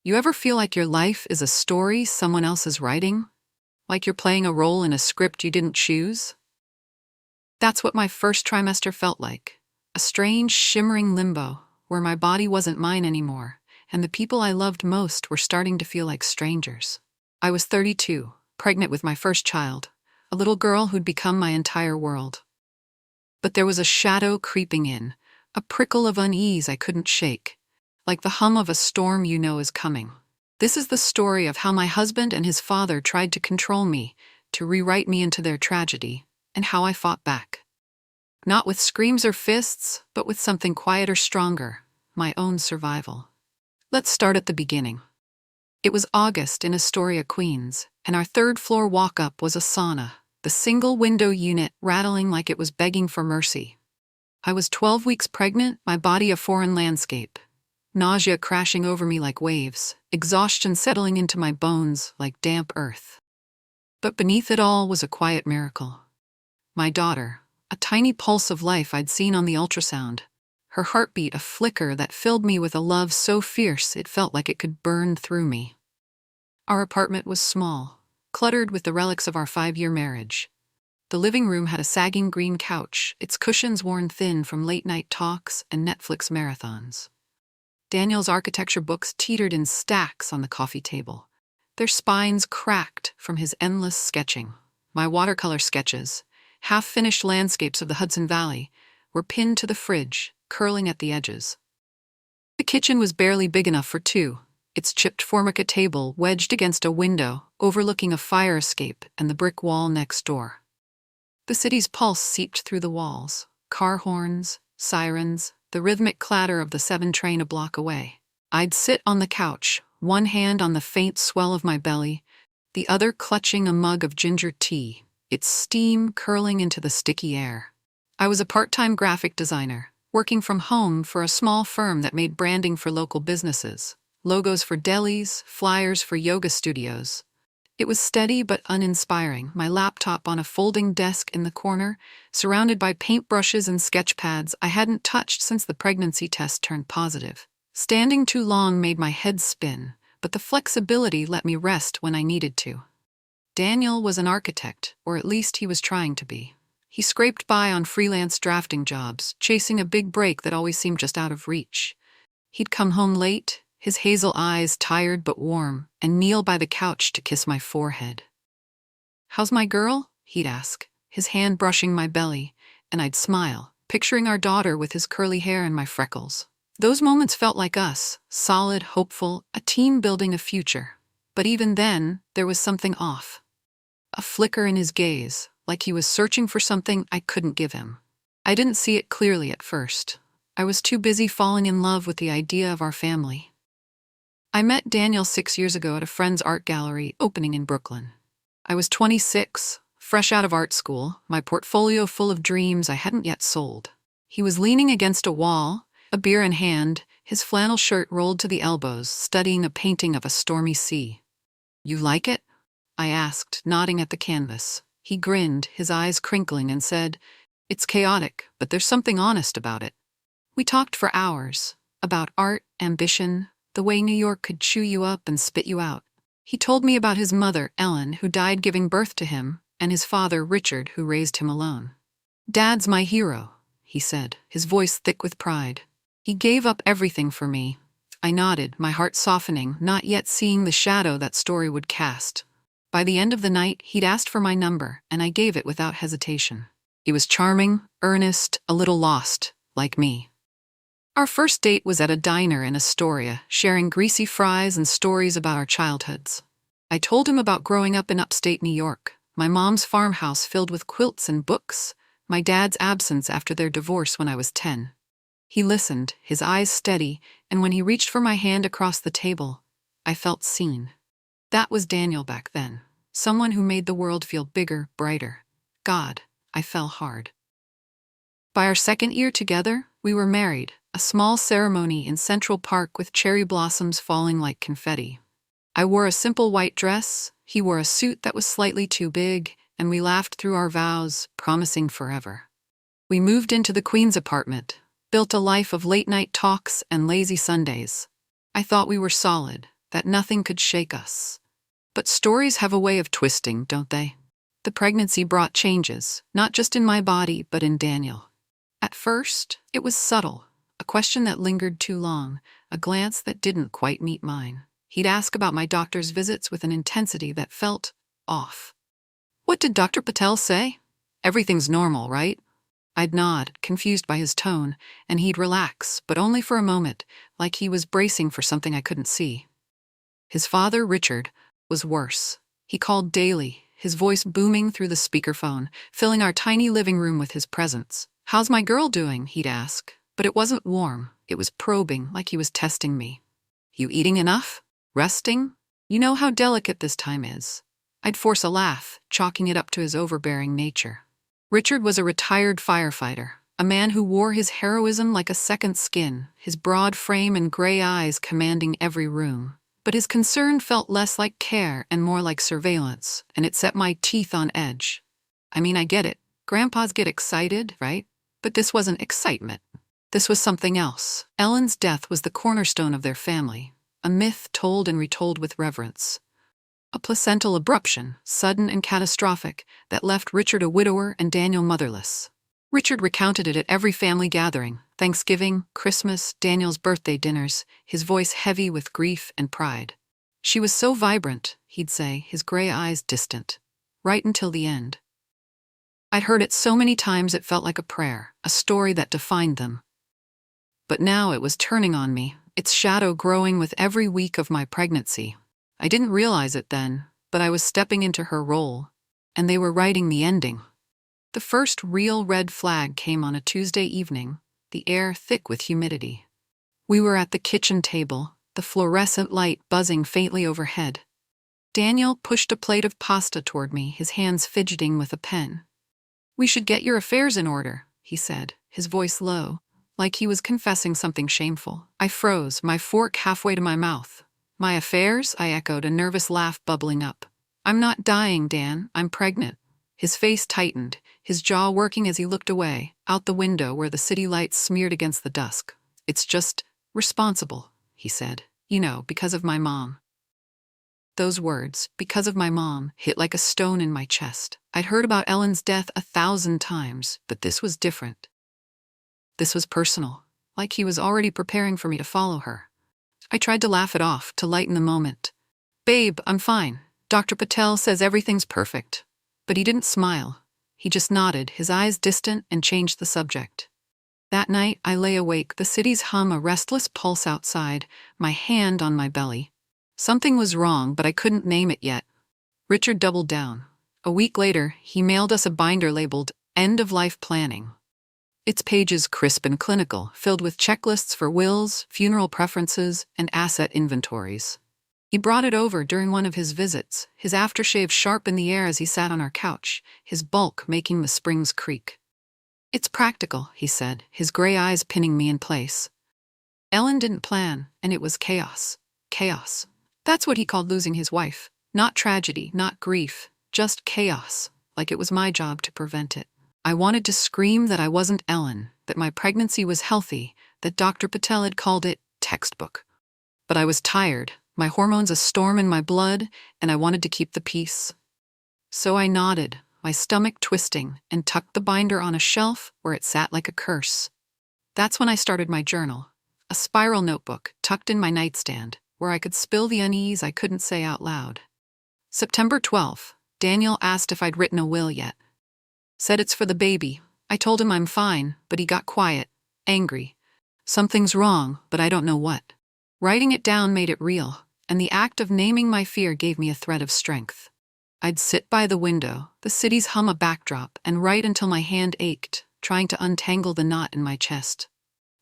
You ever feel like your life is a story someone else is writing? Like you're playing a role in a script you didn't choose? That's what my first trimester felt like. A strange, shimmering limbo, where my body wasn't mine anymore, and the people I loved most were starting to feel like strangers. I was 32, pregnant with my first child, a little girl who'd become my entire world. But there was a shadow creeping in, a prickle of unease I couldn't shake, like the hum of a storm you know is coming. This is the story of how my husband and his father tried to control me, to rewrite me into their tragedy, and how I fought back. Not with screams or fists, but with something quieter, stronger, my own survival. Let's start at the beginning. It was August in Astoria, Queens, and our third-floor walk-up was a sauna, the single-window unit rattling like it was begging for mercy. I was 12 weeks pregnant, my body a foreign landscape. Nausea crashing over me like waves, exhaustion settling into my bones like damp earth. But beneath it all was a quiet miracle. My daughter, a tiny pulse of life I'd seen on the ultrasound, her heartbeat a flicker that filled me with a love so fierce it felt like it could burn through me. Our apartment was small, cluttered with the relics of our 5-year marriage. The living room had a sagging green couch, its cushions worn thin from late-night talks and Netflix marathons. Daniel's architecture books teetered in stacks on the coffee table, their spines cracked from his endless sketching. My watercolor sketches, half-finished landscapes of the Hudson Valley, were pinned to the fridge, curling at the edges. The kitchen was barely big enough for two, its chipped formica table wedged against a window overlooking a fire escape and the brick wall next door. The city's pulse seeped through the walls, car horns, sirens, the rhythmic clatter of the 7 train a block away. I'd sit on the couch, one hand on the faint swell of my belly, the other clutching a mug of ginger tea, its steam curling into the sticky air. I was a part-time graphic designer, working from home for a small firm that made branding for local businesses, logos for delis, flyers for yoga studios. It was steady but uninspiring, my laptop on a folding desk in the corner, surrounded by paintbrushes and sketch pads I hadn't touched since the pregnancy test turned positive. Standing too long made my head spin, but the flexibility let me rest when I needed to. Daniel was an architect, or at least he was trying to be. He scraped by on freelance drafting jobs, chasing a big break that always seemed just out of reach. He'd come home late, his hazel eyes tired but warm, and kneel by the couch to kiss my forehead. "How's my girl?" he'd ask, his hand brushing my belly, and I'd smile, picturing our daughter with his curly hair and my freckles. Those moments felt like us, solid, hopeful, a team building a future. But even then, there was something off. A flicker in his gaze, like he was searching for something I couldn't give him. I didn't see it clearly at first. I was too busy falling in love with the idea of our family. I met Daniel 6 years ago at a friend's art gallery opening in Brooklyn. I was 26, fresh out of art school, my portfolio full of dreams I hadn't yet sold. He was leaning against a wall, a beer in hand, his flannel shirt rolled to the elbows, studying a painting of a stormy sea. "You like it?" I asked, nodding at the canvas. He grinned, his eyes crinkling, and said, "It's chaotic, but there's something honest about it." We talked for hours, about art, ambition, the way New York could chew you up and spit you out. He told me about his mother, Ellen, who died giving birth to him, and his father, Richard, who raised him alone. "Dad's my hero," he said, his voice thick with pride. "He gave up everything for me." I nodded, my heart softening, not yet seeing the shadow that story would cast. By the end of the night, he'd asked for my number, and I gave it without hesitation. He was charming, earnest, a little lost, like me. Our first date was at a diner in Astoria, sharing greasy fries and stories about our childhoods. I told him about growing up in upstate New York, my mom's farmhouse filled with quilts and books, my dad's absence after their divorce when I was 10. He listened, his eyes steady, and when he reached for my hand across the table, I felt seen. That was Daniel back then, someone who made the world feel bigger, brighter. God, I fell hard. By our 2nd year together, we were married, a small ceremony in Central Park with cherry blossoms falling like confetti. I wore a simple white dress, he wore a suit that was slightly too big, and we laughed through our vows, promising forever. We moved into the Queen's apartment, built a life of late-night talks and lazy Sundays. I thought we were solid, that nothing could shake us. But stories have a way of twisting, don't they? The pregnancy brought changes, not just in my body, but in Daniel. At first, it was subtle, a question that lingered too long, a glance that didn't quite meet mine. He'd ask about my doctor's visits with an intensity that felt off. "What did Dr. Patel say? Everything's normal, right?" I'd nod, confused by his tone, and he'd relax, but only for a moment, like he was bracing for something I couldn't see. His father, Richard, was worse. He called daily, his voice booming through the speakerphone, filling our tiny living room with his presence. "How's my girl doing?" he'd ask. But it wasn't warm. It was probing, like he was testing me. "You eating enough? Resting? You know how delicate this time is." I'd force a laugh, chalking it up to his overbearing nature. Richard was a retired firefighter, a man who wore his heroism like a second skin, his broad frame and gray eyes commanding every room. But his concern felt less like care and more like surveillance, and it set my teeth on edge. I mean, I get it. Grandpas get excited, right? But this wasn't excitement. This was something else. Ellen's death was the cornerstone of their family, a myth told and retold with reverence. A placental abruption, sudden and catastrophic, that left Richard a widower and Daniel motherless. Richard recounted it at every family gathering, Thanksgiving, Christmas, Daniel's birthday dinners, his voice heavy with grief and pride. "She was so vibrant," he'd say, his gray eyes distant. "Right until the end." I'd heard it so many times it felt like a prayer, a story that defined them. But now it was turning on me, its shadow growing with every week of my pregnancy. I didn't realize it then, but I was stepping into her role, and they were writing the ending. The first real red flag came on a Tuesday evening, the air thick with humidity. We were at the kitchen table, the fluorescent light buzzing faintly overhead. Daniel pushed a plate of pasta toward me, his hands fidgeting with a pen. "We should get your affairs in order," he said, his voice low, like he was confessing something shameful. I froze, my fork halfway to my mouth. "My affairs?" I echoed, a nervous laugh bubbling up. "I'm not dying, Dan. I'm pregnant." His face tightened, his jaw working as he looked away, out the window where the city lights smeared against the dusk. "It's just responsible," he said. "You know, because of my mom." Those words, "because of my mom," hit like a stone in my chest. I'd heard about Ellen's death 1,000 times, but this was different. This was personal, like he was already preparing for me to follow her. I tried to laugh it off, to lighten the moment. "Babe, I'm fine. Dr. Patel says everything's perfect." But he didn't smile. He just nodded, his eyes distant, and changed the subject. That night, I lay awake, the city's hum a restless pulse outside, my hand on my belly. Something was wrong, but I couldn't name it yet. Richard doubled down. A week later, he mailed us a binder labeled End-of-Life Planning. Its pages crisp and clinical, filled with checklists for wills, funeral preferences, and asset inventories. He brought it over during one of his visits, his aftershave sharp in the air as he sat on our couch, his bulk making the springs creak. "It's practical," he said, his gray eyes pinning me in place. Ellen didn't plan, and it was chaos. Chaos. That's what he called losing his wife. Not tragedy, not grief, just chaos, like it was my job to prevent it. I wanted to scream that I wasn't Ellen, that my pregnancy was healthy, that Dr. Patel had called it textbook. But I was tired, my hormones a storm in my blood, and I wanted to keep the peace. So I nodded, my stomach twisting, and tucked the binder on a shelf where it sat like a curse. That's when I started my journal, a spiral notebook tucked in my nightstand, where I could spill the unease I couldn't say out loud. September 12th, Daniel asked if I'd written a will yet. Said it's for the baby. I told him I'm fine, but he got quiet, angry. Something's wrong, but I don't know what. Writing it down made it real, and the act of naming my fear gave me a thread of strength. I'd sit by the window, the city's hum a backdrop, and write until my hand ached, trying to untangle the knot in my chest.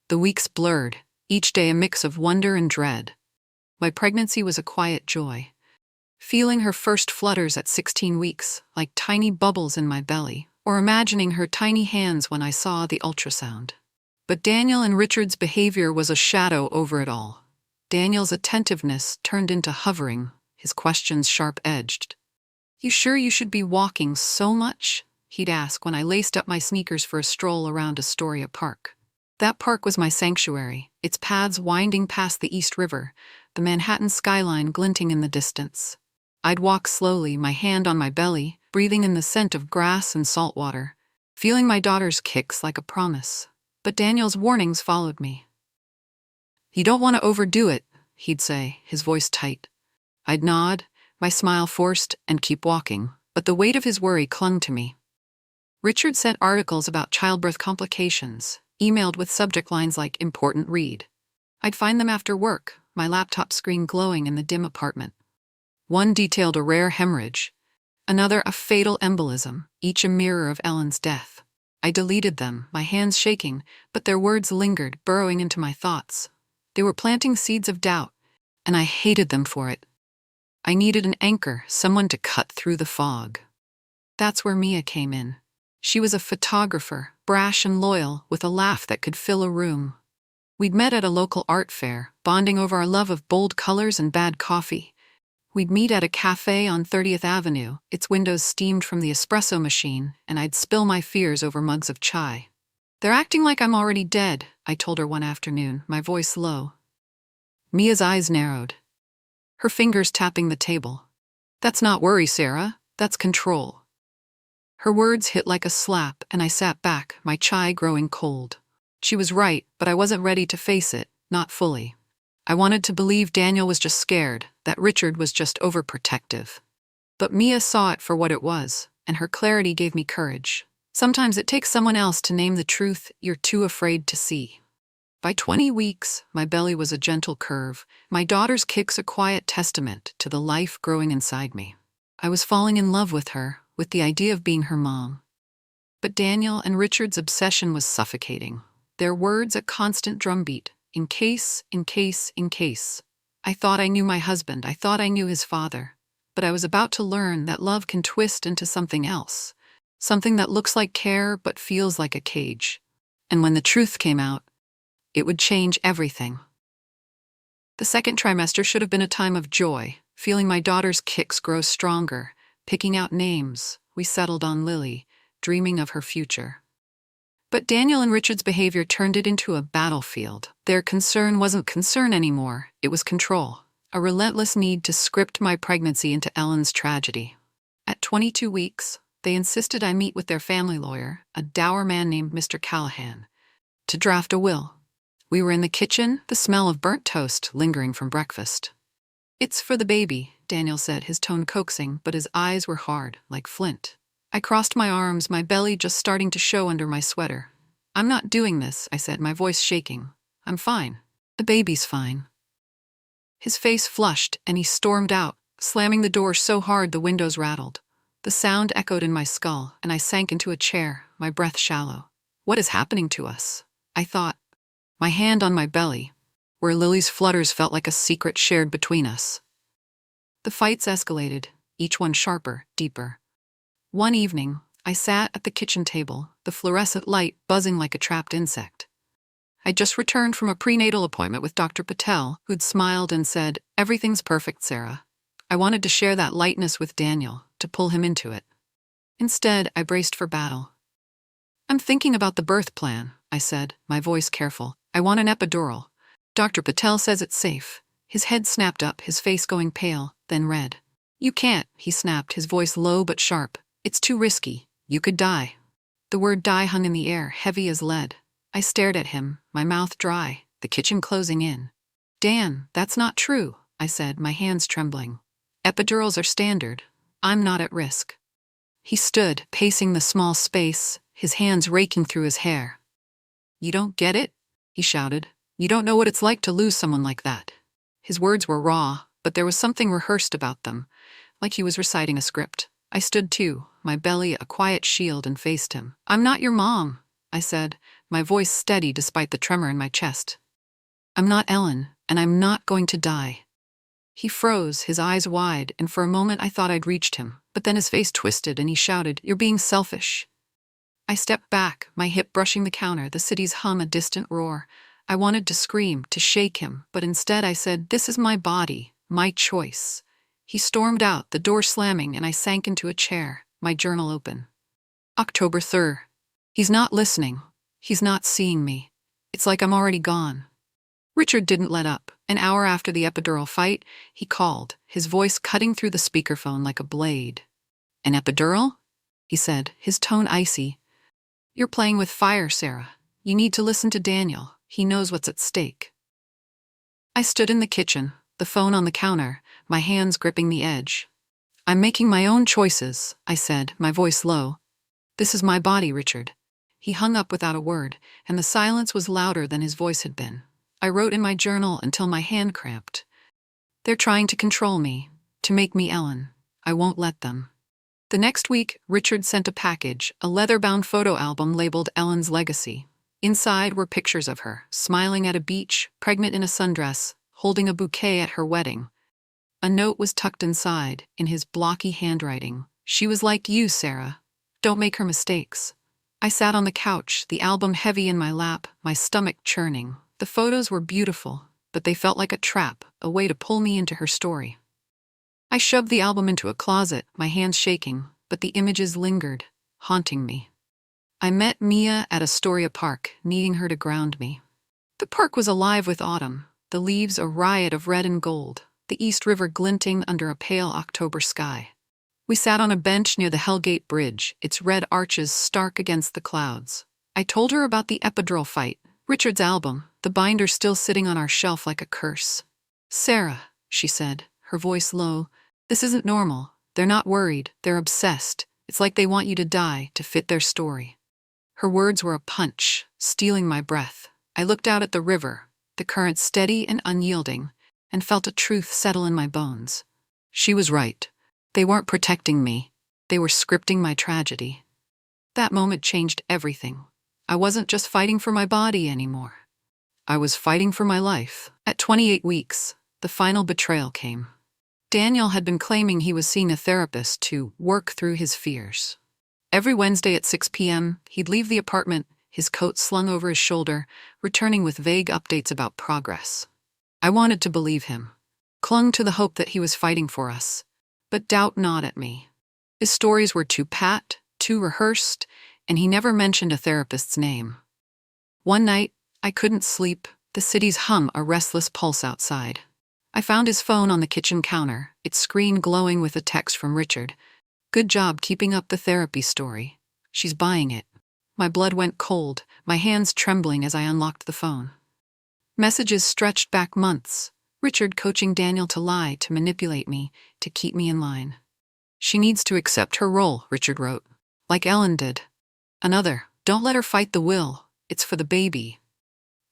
The weeks blurred, each day a mix of wonder and dread. My pregnancy was a quiet joy. Feeling her first flutters at 16 weeks, like tiny bubbles in my belly, or imagining her tiny hands when I saw the ultrasound. But Daniel and Richard's behavior was a shadow over it all. Daniel's attentiveness turned into hovering, his questions sharp-edged. "You sure you should be walking so much?" he'd ask when I laced up my sneakers for a stroll around Astoria Park. That park was my sanctuary, its paths winding past the East River, the Manhattan skyline glinting in the distance. I'd walk slowly, my hand on my belly, breathing in the scent of grass and salt water, feeling my daughter's kicks like a promise. But Daniel's warnings followed me. "You don't want to overdo it," he'd say, his voice tight. I'd nod, my smile forced, and keep walking, but the weight of his worry clung to me. Richard sent articles about childbirth complications, emailed with subject lines like "important read." I'd find them after work, my laptop screen glowing in the dim apartment. One detailed a rare hemorrhage, another a fatal embolism, each a mirror of Ellen's death. I deleted them, my hands shaking, but their words lingered, burrowing into my thoughts. They were planting seeds of doubt, and I hated them for it. I needed an anchor, someone to cut through the fog. That's where Mia came in. She was a photographer, brash and loyal, with a laugh that could fill a room. We'd met at a local art fair, bonding over our love of bold colors and bad coffee. We'd meet at a cafe on 30th Avenue, its windows steamed from the espresso machine, and I'd spill my fears over mugs of chai. "They're acting like I'm already dead," I told her one afternoon, my voice low. Mia's eyes narrowed, her fingers tapping the table. "That's not worry, Sarah. That's control." Her words hit like a slap, and I sat back, my chai growing cold. She was right, but I wasn't ready to face it, not fully. I wanted to believe Daniel was just scared, that Richard was just overprotective. But Mia saw it for what it was, and her clarity gave me courage. Sometimes it takes someone else to name the truth you're too afraid to see. By 20 weeks, my belly was a gentle curve, my daughter's kicks a quiet testament to the life growing inside me. I was falling in love with her, with the idea of being her mom. But Daniel and Richard's obsession was suffocating. Their words a constant drumbeat, in case, in case, in case. I thought I knew my husband, I thought I knew his father. But I was about to learn that love can twist into something else. Something that looks like care but feels like a cage. And when the truth came out, it would change everything. The second trimester should have been a time of joy, feeling my daughter's kicks grow stronger, picking out names. We settled on Lily, dreaming of her future. But Daniel and Richard's behavior turned it into a battlefield. Their concern wasn't concern anymore, it was control. A relentless need to script my pregnancy into Ellen's tragedy. At 22 weeks, they insisted I meet with their family lawyer, a dour man named Mr. Callahan, to draft a will. We were in the kitchen, the smell of burnt toast lingering from breakfast. "It's for the baby," Daniel said, his tone coaxing, but his eyes were hard, like flint. I crossed my arms, my belly just starting to show under my sweater. "I'm not doing this," I said, my voice shaking. "I'm fine. The baby's fine." His face flushed, and he stormed out, slamming the door so hard the windows rattled. The sound echoed in my skull, and I sank into a chair, my breath shallow. What is happening to us? I thought, my hand on my belly, where Lily's flutters felt like a secret shared between us. The fights escalated, each one sharper, deeper. One evening, I sat at the kitchen table, the fluorescent light buzzing like a trapped insect. I'd just returned from a prenatal appointment with Dr. Patel, who'd smiled and said, "Everything's perfect, Sarah." I wanted to share that lightness with Daniel, to pull him into it. Instead, I braced for battle. "I'm thinking about the birth plan," I said, my voice careful. "I want an epidural. Dr. Patel says it's safe." His head snapped up, his face going pale, then red. "You can't," he snapped, his voice low but sharp. "It's too risky. You could die." The word die hung in the air, heavy as lead. I stared at him, my mouth dry, the kitchen closing in. "Dan, that's not true," I said, my hands trembling. "Epidurals are standard. I'm not at risk." He stood, pacing the small space, his hands raking through his hair. "You don't get it?" he shouted. "You don't know what it's like to lose someone like that." His words were raw, but there was something rehearsed about them, like he was reciting a script. I stood too, my belly a quiet shield, and faced him. "I'm not your mom," I said, my voice steady despite the tremor in my chest. "I'm not Ellen, and I'm not going to die." He froze, his eyes wide, and for a moment I thought I'd reached him, but then his face twisted and he shouted, "You're being selfish." I stepped back, my hip brushing the counter, the city's hum a distant roar. I wanted to scream, to shake him, but instead I said, "This is my body, my choice." He stormed out, the door slamming, and I sank into a chair, my journal open. October 3rd. He's not listening. He's not seeing me. It's like I'm already gone. Richard didn't let up. An hour after the epidural fight, he called, his voice cutting through the speakerphone like a blade. "An epidural?" he said, his tone icy. "You're playing with fire, Sarah. You need to listen to Daniel. He knows what's at stake." I stood in the kitchen, the phone on the counter, my hands gripping the edge. "I'm making my own choices," I said, my voice low. "This is my body, Richard." He hung up without a word, and the silence was louder than his voice had been. I wrote in my journal until my hand cramped. "They're trying to control me, to make me Ellen. I won't let them." The next week, Richard sent a package, a leather-bound photo album labeled Ellen's Legacy. Inside were pictures of her, smiling at a beach, pregnant in a sundress, holding a bouquet at her wedding. A note was tucked inside, in his blocky handwriting. "She was like you, Sarah. Don't make her mistakes." I sat on the couch, the album heavy in my lap, my stomach churning. The photos were beautiful, but they felt like a trap, a way to pull me into her story. I shoved the album into a closet, my hands shaking, but the images lingered, haunting me. I met Mia at Astoria Park, needing her to ground me. The park was alive with autumn, the leaves a riot of red and gold, the East River glinting under a pale October sky. We sat on a bench near the Hellgate Bridge, its red arches stark against the clouds. I told her about the epidural fight, Richard's album, the binder still sitting on our shelf like a curse. "Sarah," she said, her voice low, "this isn't normal. They're not worried, they're obsessed. It's like they want you to die to fit their story." Her words were a punch, stealing my breath. I looked out at the river, the current steady and unyielding, and felt a truth settle in my bones. She was right. They weren't protecting me. They were scripting my tragedy. That moment changed everything. I wasn't just fighting for my body anymore. I was fighting for my life. At 28 weeks, the final betrayal came. Daniel had been claiming he was seeing a therapist to work through his fears. Every Wednesday at 6 p.m., he'd leave the apartment, his coat slung over his shoulder, returning with vague updates about progress. I wanted to believe him, clung to the hope that he was fighting for us, but doubt gnawed at me. His stories were too pat, too rehearsed, and he never mentioned a therapist's name. One night, I couldn't sleep, the city's hum a restless pulse outside. I found his phone on the kitchen counter, its screen glowing with a text from Richard. "Good job keeping up the therapy story. She's buying it." My blood went cold, my hands trembling as I unlocked the phone. Messages stretched back months. Richard coaching Daniel to lie, to manipulate me, to keep me in line. "She needs to accept her role," Richard wrote. "Like Ellen did." Another, "Don't let her fight the will. It's for the baby."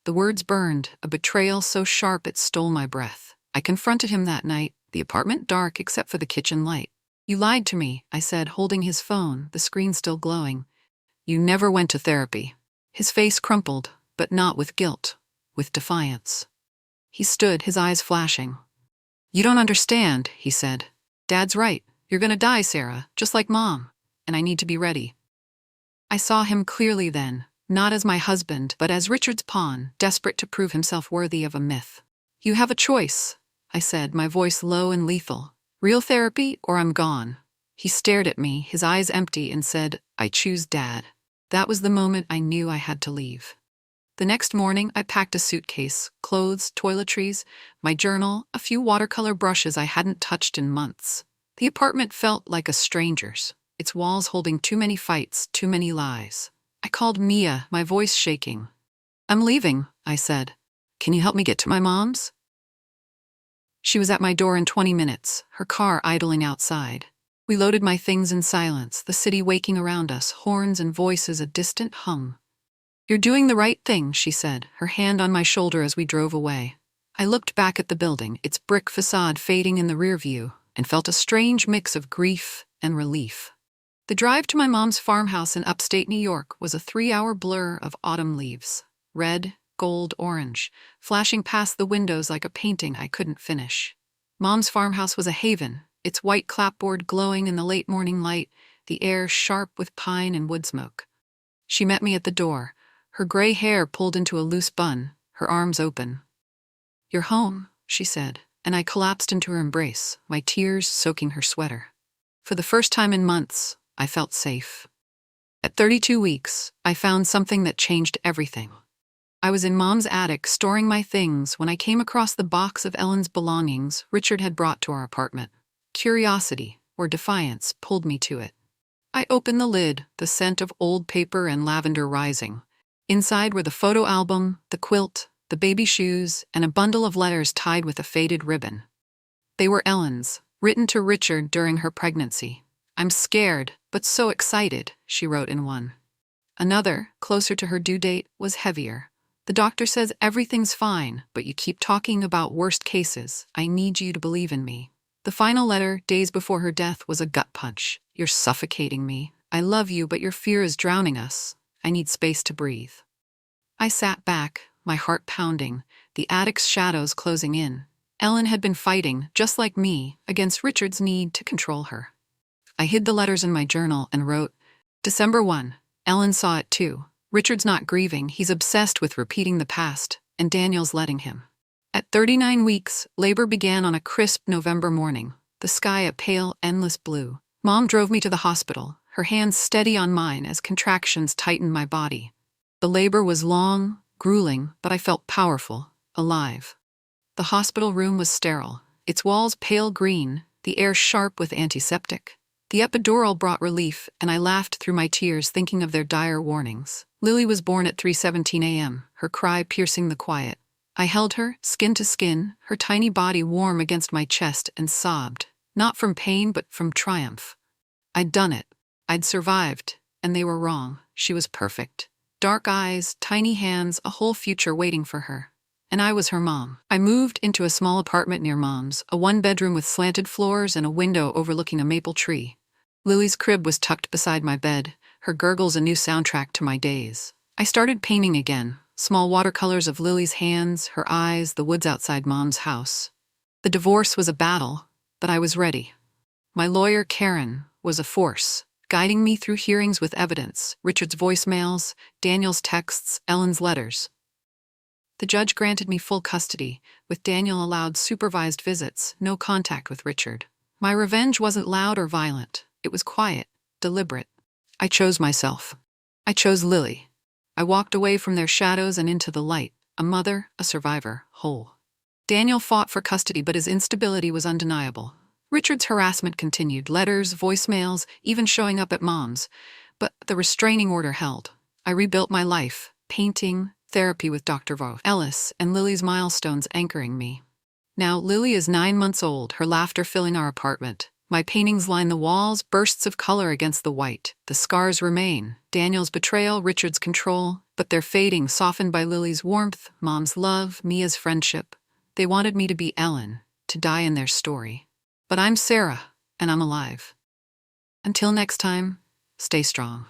The words burned, a betrayal so sharp it stole my breath. I confronted him that night, the apartment dark except for the kitchen light. "You lied to me," I said, holding his phone, the screen still glowing. "You never went to therapy." His face crumpled, but not with guilt, with defiance. He stood, his eyes flashing. "You don't understand," he said. "Dad's right. You're gonna die, Sarah, just like Mom, and I need to be ready." I saw him clearly then, not as my husband, but as Richard's pawn, desperate to prove himself worthy of a myth. "You have a choice," I said, my voice low and lethal. "Real therapy or I'm gone." He stared at me, his eyes empty, and said, "I choose Dad." That was the moment I knew I had to leave. The next morning, I packed a suitcase, clothes, toiletries, my journal, a few watercolor brushes I hadn't touched in months. The apartment felt like a stranger's, its walls holding too many fights, too many lies. I called Mia, my voice shaking. "I'm leaving," I said. "Can you help me get to my mom's?" She was at my door in 20 minutes, her car idling outside. We loaded my things in silence, the city waking around us, horns and voices a distant hum. "You're doing the right thing," she said, her hand on my shoulder as we drove away. I looked back at the building, its brick facade fading in the rear view, and felt a strange mix of grief and relief. The drive to my mom's farmhouse in upstate New York was a 3-hour blur of autumn leaves. Red, gold, orange, flashing past the windows like a painting I couldn't finish. Mom's farmhouse was a haven, its white clapboard glowing in the late morning light, the air sharp with pine and wood smoke. She met me at the door, her gray hair pulled into a loose bun, her arms open. "You're home," she said, and I collapsed into her embrace, my tears soaking her sweater. For the first time in months, I felt safe. At 32 weeks, I found something that changed everything. I was in Mom's attic storing my things when I came across the box of Ellen's belongings Richard had brought to our apartment. Curiosity, or defiance, pulled me to it. I opened the lid, the scent of old paper and lavender rising. Inside were the photo album, the quilt, the baby shoes, and a bundle of letters tied with a faded ribbon. They were Ellen's, written to Richard during her pregnancy. "I'm scared, but so excited," she wrote in one. Another, closer to her due date, was heavier. "The doctor says everything's fine, but you keep talking about worst cases. I need you to believe in me." The final letter, days before her death, was a gut punch. "You're suffocating me. I love you, but your fear is drowning us. I need space to breathe." I sat back, my heart pounding, the attic's shadows closing in. Ellen had been fighting, just like me, against Richard's need to control her. I hid the letters in my journal and wrote, December 1. Ellen saw it too. Richard's not grieving, he's obsessed with repeating the past, and Daniel's letting him. At 39 weeks, labor began on a crisp November morning, the sky a pale, endless blue. Mom drove me to the hospital, her hands steady on mine as contractions tightened my body. The labor was long, grueling, but I felt powerful, alive. The hospital room was sterile, its walls pale green, the air sharp with antiseptic. The epidural brought relief, and I laughed through my tears thinking of their dire warnings. Lily was born at 3:17 a.m., her cry piercing the quiet. I held her, skin to skin, her tiny body warm against my chest, and sobbed, not from pain but from triumph. I'd done it. I'd survived, and they were wrong. She was perfect. Dark eyes, tiny hands, a whole future waiting for her. And I was her mom. I moved into a small apartment near Mom's, a one-bedroom with slanted floors and a window overlooking a maple tree. Lily's crib was tucked beside my bed, her gurgles a new soundtrack to my days. I started painting again, small watercolors of Lily's hands, her eyes, the woods outside Mom's house. The divorce was a battle, but I was ready. My lawyer, Karen, was a force, guiding me through hearings with evidence, Richard's voicemails, Daniel's texts, Ellen's letters. The judge granted me full custody, with Daniel allowed supervised visits, no contact with Richard. My revenge wasn't loud or violent. It was quiet, deliberate. I chose myself. I chose Lily. I walked away from their shadows and into the light, a mother, a survivor, whole. Daniel fought for custody, but his instability was undeniable. Richard's harassment continued, letters, voicemails, even showing up at Mom's. But the restraining order held. I rebuilt my life, painting, therapy with Dr. Ellis, and Lily's milestones anchoring me. Now, Lily is 9 months old, her laughter filling our apartment. My paintings line the walls, bursts of color against the white. The scars remain. Daniel's betrayal, Richard's control, but they're fading, softened by Lily's warmth, Mom's love, Mia's friendship. They wanted me to be Ellen, to die in their story. But I'm Sarah, and I'm alive. Until next time, stay strong.